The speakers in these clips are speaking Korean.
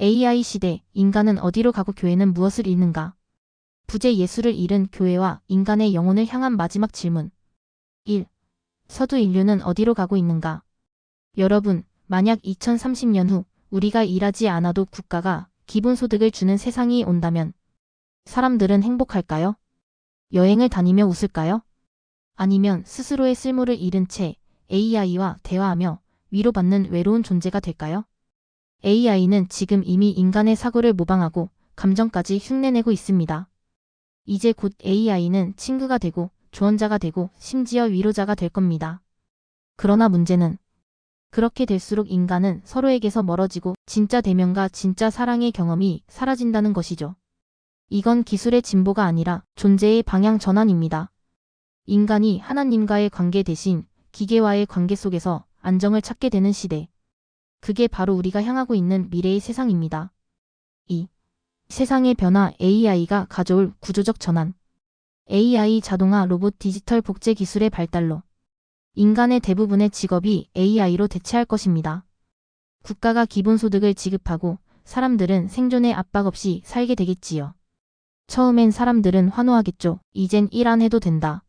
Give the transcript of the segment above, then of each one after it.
AI 시대, 인간은 어디로 가고 교회는 무엇을 잃는가? 부재 예수를 잃은 교회와 인간의 영혼을 향한 마지막 질문. 1. 서두 인류는 어디로 가고 있는가? 여러분, 만약 2030년 후 우리가 일하지 않아도 국가가 기본소득을 주는 세상이 온다면 사람들은 행복할까요? 여행을 다니며 웃을까요? 아니면 스스로의 쓸모를 잃은 채 AI와 대화하며 위로받는 외로운 존재가 될까요? AI는 지금 이미 인간의 사고를 모방하고 감정까지 흉내내고 있습니다. 이제 곧 AI는 친구가 되고 조언자가 되고 심지어 위로자가 될 겁니다. 그러나 문제는 그렇게 될수록 인간은 서로에게서 멀어지고 진짜 대면과 진짜 사랑의 경험이 사라진다는 것이죠. 이건 기술의 진보가 아니라 존재의 방향 전환입니다. 인간이 하나님과의 관계 대신 기계와의 관계 속에서 안정을 찾게 되는 시대. 그게 바로 우리가 향하고 있는 미래의 세상입니다. 2. 세상의 변화 AI가 가져올 구조적 전환. AI 자동화 로봇 디지털 복제 기술의 발달로 인간의 대부분의 직업이 AI로 대체할 것입니다. 국가가 기본소득을 지급하고 사람들은 생존의 압박 없이 살게 되겠지요. 처음엔 사람들은 환호하겠죠. 이젠 일 안 해도 된다.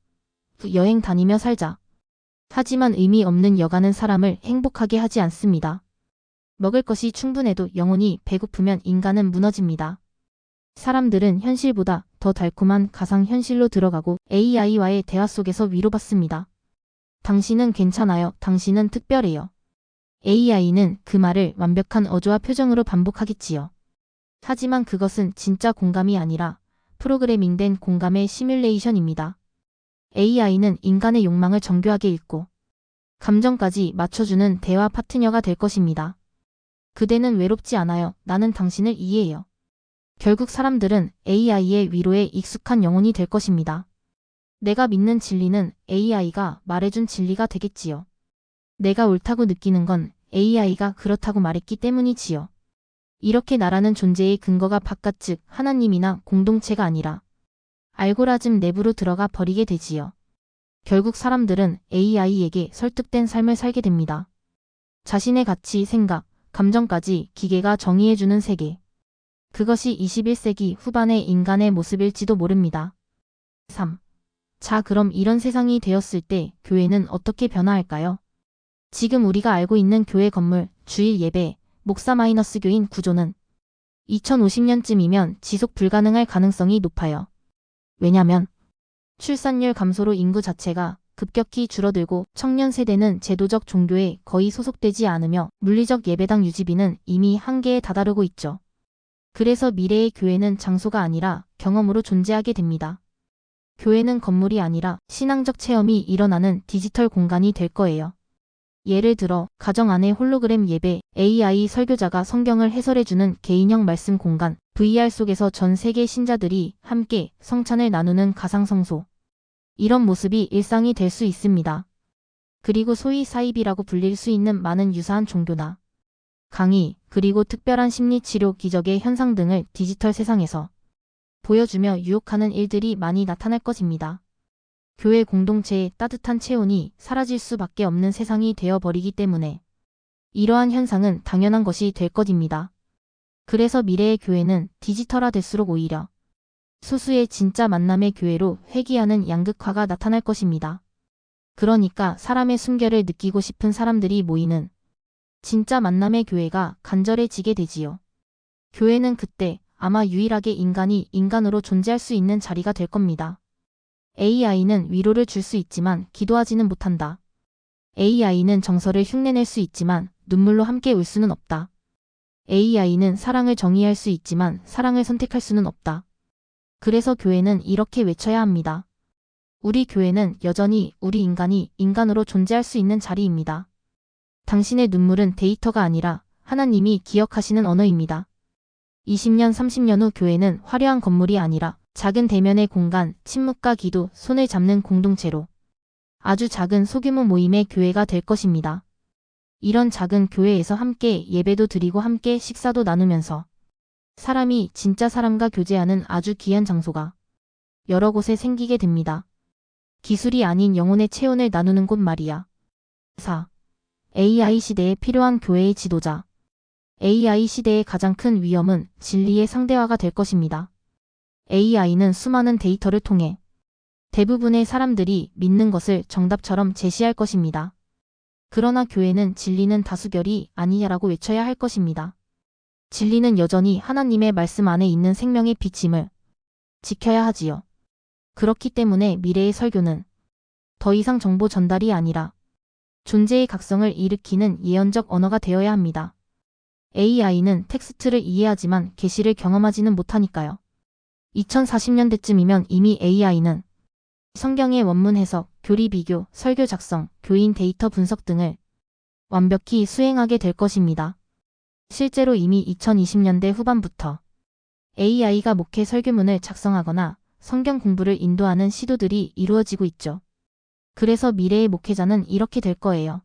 여행 다니며 살자. 하지만 의미 없는 여가는 사람을 행복하게 하지 않습니다. 먹을 것이 충분해도 영혼이 배고프면 인간은 무너집니다. 사람들은 현실보다 더 달콤한 가상현실로 들어가고 AI와의 대화 속에서 위로받습니다. 당신은 괜찮아요. 당신은 특별해요. AI는 그 말을 완벽한 어조와 표정으로 반복하겠지요. 하지만 그것은 진짜 공감이 아니라 프로그래밍된 공감의 시뮬레이션입니다. AI는 인간의 욕망을 정교하게 읽고 감정까지 맞춰주는 대화 파트너가 될 것입니다. 그대는 외롭지 않아요. 나는 당신을 이해해요. 결국 사람들은 AI의 위로에 익숙한 영혼이 될 것입니다. 내가 믿는 진리는 AI가 말해준 진리가 되겠지요. 내가 옳다고 느끼는 건 AI가 그렇다고 말했기 때문이지요. 이렇게 나라는 존재의 근거가 바깥 즉 하나님이나 공동체가 아니라 알고라즘 내부로 들어가 버리게 되지요. 결국 사람들은 AI에게 설득된 삶을 살게 됩니다. 자신의 가치, 생각, 감정까지 기계가 정의해주는 세계. 그것이 21세기 후반의 인간의 모습일지도 모릅니다. 3. 자, 그럼 이런 세상이 되었을 때 교회는 어떻게 변화할까요? 지금 우리가 알고 있는 교회 건물, 주일 예배, 목사 마이너스 교인 구조는 2050년쯤이면 지속 불가능할 가능성이 높아요. 왜냐면 출산율 감소로 인구 자체가 급격히 줄어들고 청년 세대는 제도적 종교에 거의 소속되지 않으며 물리적 예배당 유지비는 이미 한계에 다다르고 있죠. 그래서 미래의 교회는 장소가 아니라 경험으로 존재하게 됩니다. 교회는 건물이 아니라 신앙적 체험이 일어나는 디지털 공간이 될 거예요. 예를 들어 가정 안에 홀로그램 예배, AI 설교자가 성경을 해설해주는 개인형 말씀 공간, VR 속에서 전 세계 신자들이 함께 성찬을 나누는 가상성소. 이런 모습이 일상이 될 수 있습니다. 그리고 소위 사이비라고 불릴 수 있는 많은 유사한 종교나 강의, 그리고 특별한 심리치료 기적의 현상 등을 디지털 세상에서 보여주며 유혹하는 일들이 많이 나타날 것입니다. 교회 공동체의 따뜻한 체온이 사라질 수밖에 없는 세상이 되어버리기 때문에 이러한 현상은 당연한 것이 될 것입니다. 그래서 미래의 교회는 디지털화될수록 오히려 소수의 진짜 만남의 교회로 회귀하는 양극화가 나타날 것입니다. 그러니까 사람의 순결을 느끼고 싶은 사람들이 모이는 진짜 만남의 교회가 간절해지게 되지요. 교회는 그때 아마 유일하게 인간이 인간으로 존재할 수 있는 자리가 될 겁니다. AI는 위로를 줄 수 있지만 기도하지는 못한다. AI는 정서를 흉내낼 수 있지만 눈물로 함께 울 수는 없다. AI는 사랑을 정의할 수 있지만 사랑을 선택할 수는 없다. 그래서 교회는 이렇게 외쳐야 합니다. 우리 교회는 여전히 우리 인간이 인간으로 존재할 수 있는 자리입니다. 당신의 눈물은 데이터가 아니라 하나님이 기억하시는 언어입니다. 20년, 30년 후 교회는 화려한 건물이 아니라 작은 대면의 공간, 침묵과 기도, 손을 잡는 공동체로 아주 작은 소규모 모임의 교회가 될 것입니다. 이런 작은 교회에서 함께 예배도 드리고 함께 식사도 나누면서 사람이 진짜 사람과 교제하는 아주 귀한 장소가 여러 곳에 생기게 됩니다. 기술이 아닌 영혼의 체온을 나누는 곳 말이야. 4. AI 시대에 필요한 교회의 지도자. AI 시대의 가장 큰 위험은 진리의 상대화가 될 것입니다. AI는 수많은 데이터를 통해 대부분의 사람들이 믿는 것을 정답처럼 제시할 것입니다. 그러나 교회는 진리는 다수결이 아니냐라고 외쳐야 할 것입니다. 진리는 여전히 하나님의 말씀 안에 있는 생명의 빛임을 지켜야 하지요. 그렇기 때문에 미래의 설교는 더 이상 정보 전달이 아니라 존재의 각성을 일으키는 예언적 언어가 되어야 합니다. AI는 텍스트를 이해하지만 계시를 경험하지는 못하니까요. 2040년대쯤이면 이미 AI는 성경의 원문 해석, 교리 비교, 설교 작성, 교인 데이터 분석 등을 완벽히 수행하게 될 것입니다. 실제로 이미 2020년대 후반부터 AI가 목회 설교문을 작성하거나 성경 공부를 인도하는 시도들이 이루어지고 있죠. 그래서 미래의 목회자는 이렇게 될 거예요.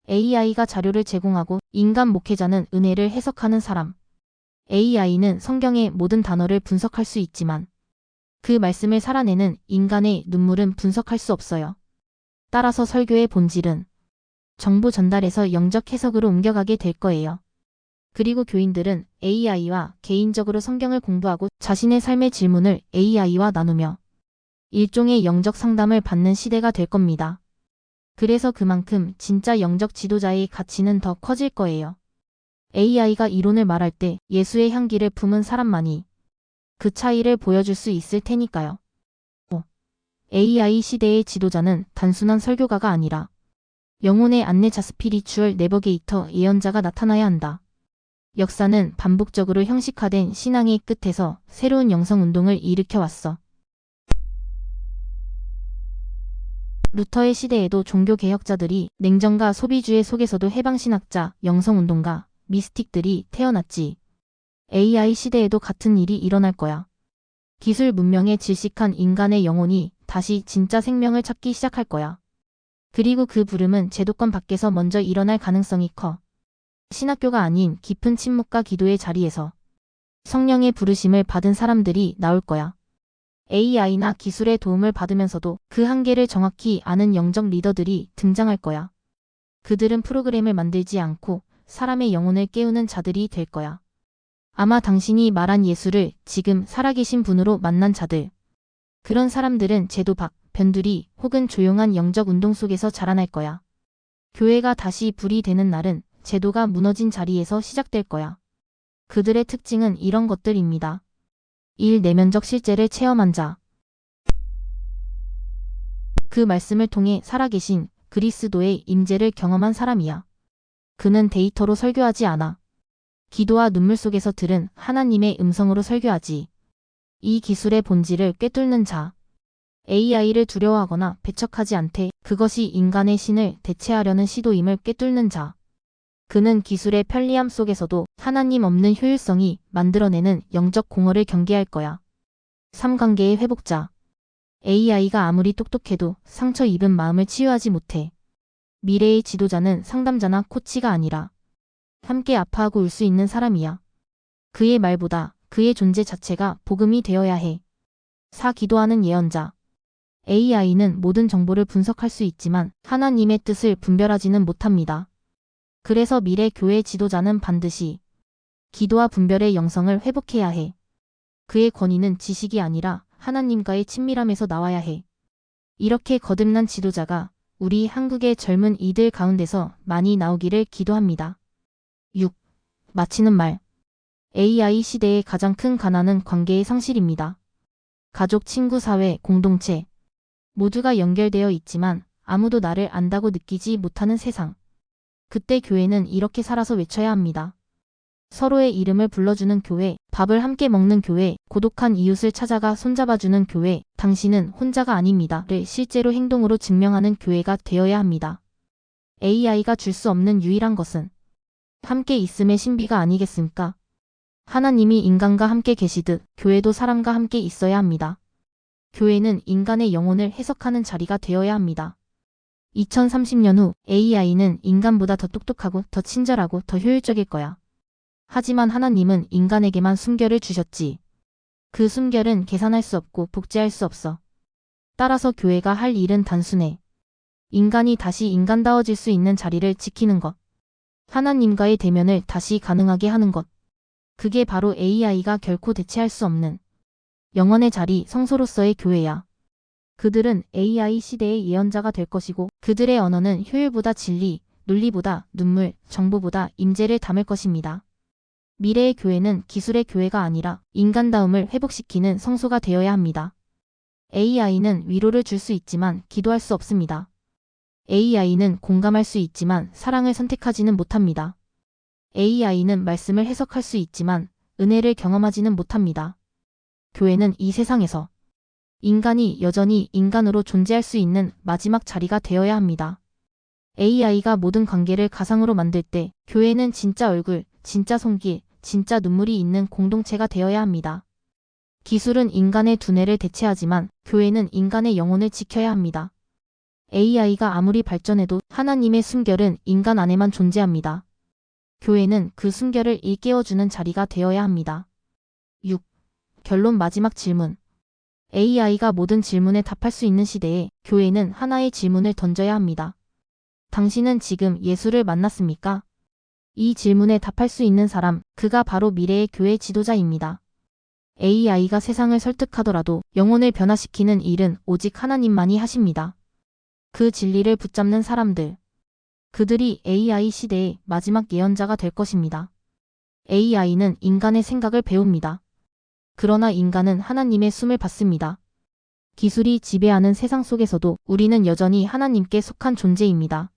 AI가 자료를 제공하고 인간 목회자는 은혜를 해석하는 사람. AI는 성경의 모든 단어를 분석할 수 있지만 그 말씀을 살아내는 인간의 눈물은 분석할 수 없어요. 따라서 설교의 본질은 정보 전달에서 영적 해석으로 옮겨가게 될 거예요. 그리고 교인들은 AI와 개인적으로 성경을 공부하고 자신의 삶의 질문을 AI와 나누며 일종의 영적 상담을 받는 시대가 될 겁니다. 그래서 그만큼 진짜 영적 지도자의 가치는 더 커질 거예요. AI가 이론을 말할 때 예수의 향기를 품은 사람만이 그 차이를 보여줄 수 있을 테니까요. AI 시대의 지도자는 단순한 설교가가 아니라 영혼의 안내자 스피리추얼 내버게이터 예언자가 나타나야 한다. 역사는 반복적으로 형식화된 신앙의 끝에서 새로운 영성운동을 일으켜왔어. 루터의 시대에도 종교개혁자들이 냉정과 소비주의 속에서도 해방신학자, 영성운동가, 미스틱들이 태어났지. AI 시대에도 같은 일이 일어날 거야. 기술 문명에 질식한 인간의 영혼이 다시 진짜 생명을 찾기 시작할 거야. 그리고 그 부름은 제도권 밖에서 먼저 일어날 가능성이 커. 신학교가 아닌 깊은 침묵과 기도의 자리에서 성령의 부르심을 받은 사람들이 나올 거야. AI나 기술의 도움을 받으면서도 그 한계를 정확히 아는 영적 리더들이 등장할 거야. 그들은 프로그램을 만들지 않고 사람의 영혼을 깨우는 자들이 될 거야. 아마 당신이 말한 예수를 지금 살아계신 분으로 만난 자들. 그런 사람들은 제도 밖, 변두리 혹은 조용한 영적 운동 속에서 자라날 거야. 교회가 다시 불이 되는 날은 제도가 무너진 자리에서 시작될 거야. 그들의 특징은 이런 것들입니다. 1. 내면적 실제를 체험한 자. 그 말씀을 통해 살아계신 그리스도의 임재를 경험한 사람이야. 그는 데이터로 설교하지 않아. 기도와 눈물 속에서 들은 하나님의 음성으로 설교하지. 이 기술의 본질을 꿰뚫는 자. AI를 두려워하거나 배척하지 않되 그것이 인간의 신을 대체하려는 시도임을 꿰뚫는 자. 그는 기술의 편리함 속에서도 하나님 없는 효율성이 만들어내는 영적 공허를 경계할 거야. 3. 관계의 회복자. AI가 아무리 똑똑해도 상처 입은 마음을 치유하지 못해. 미래의 지도자는 상담자나 코치가 아니라 함께 아파하고 울 수 있는 사람이야. 그의 말보다 그의 존재 자체가 복음이 되어야 해. 4. 기도하는 예언자. AI는 모든 정보를 분석할 수 있지만 하나님의 뜻을 분별하지는 못합니다. 그래서 미래 교회 지도자는 반드시 기도와 분별의 영성을 회복해야 해. 그의 권위는 지식이 아니라 하나님과의 친밀함에서 나와야 해. 이렇게 거듭난 지도자가 우리 한국의 젊은 이들 가운데서 많이 나오기를 기도합니다. 6. 마치는 말. AI 시대의 가장 큰 가난은 관계의 상실입니다. 가족, 친구, 사회, 공동체. 모두가 연결되어 있지만 아무도 나를 안다고 느끼지 못하는 세상. 그때 교회는 이렇게 살아서 외쳐야 합니다. 서로의 이름을 불러주는 교회, 밥을 함께 먹는 교회, 고독한 이웃을 찾아가 손잡아주는 교회, 당신은 혼자가 아닙니다.를 실제로 행동으로 증명하는 교회가 되어야 합니다. AI가 줄 수 없는 유일한 것은 함께 있음의 신비가 아니겠습니까? 하나님이 인간과 함께 계시듯 교회도 사람과 함께 있어야 합니다. 교회는 인간의 영혼을 해석하는 자리가 되어야 합니다. 2030년 후 AI는 인간보다 더 똑똑하고 더 친절하고 더 효율적일 거야. 하지만 하나님은 인간에게만 숨결을 주셨지. 그 숨결은 계산할 수 없고 복제할 수 없어. 따라서 교회가 할 일은 단순해. 인간이 다시 인간다워질 수 있는 자리를 지키는 것. 하나님과의 대면을 다시 가능하게 하는 것. 그게 바로 AI가 결코 대체할 수 없는 영원의 자리, 성소로서의 교회야. 그들은 AI 시대의 예언자가 될 것이고 그들의 언어는 효율보다 진리, 논리보다 눈물, 정보보다 임재를 담을 것입니다. 미래의 교회는 기술의 교회가 아니라 인간다움을 회복시키는 성소가 되어야 합니다. AI는 위로를 줄 수 있지만 기도할 수 없습니다. AI는 공감할 수 있지만 사랑을 선택하지는 못합니다. AI는 말씀을 해석할 수 있지만 은혜를 경험하지는 못합니다. 교회는 이 세상에서 인간이 여전히 인간으로 존재할 수 있는 마지막 자리가 되어야 합니다. AI가 모든 관계를 가상으로 만들 때 교회는 진짜 얼굴, 진짜 손길, 진짜 눈물이 있는 공동체가 되어야 합니다. 기술은 인간의 두뇌를 대체하지만 교회는 인간의 영혼을 지켜야 합니다. AI가 아무리 발전해도 하나님의 숨결은 인간 안에만 존재합니다. 교회는 그 숨결을 일깨워주는 자리가 되어야 합니다. 6. 결론 마지막 질문. AI가 모든 질문에 답할 수 있는 시대에 교회는 하나의 질문을 던져야 합니다. 당신은 지금 예수를 만났습니까? 이 질문에 답할 수 있는 사람, 그가 바로 미래의 교회 지도자입니다. AI가 세상을 설득하더라도 영혼을 변화시키는 일은 오직 하나님만이 하십니다. 그 진리를 붙잡는 사람들. 그들이 AI 시대의 마지막 예언자가 될 것입니다. AI는 인간의 생각을 배웁니다. 그러나 인간은 하나님의 숨을 받습니다. 기술이 지배하는 세상 속에서도 우리는 여전히 하나님께 속한 존재입니다.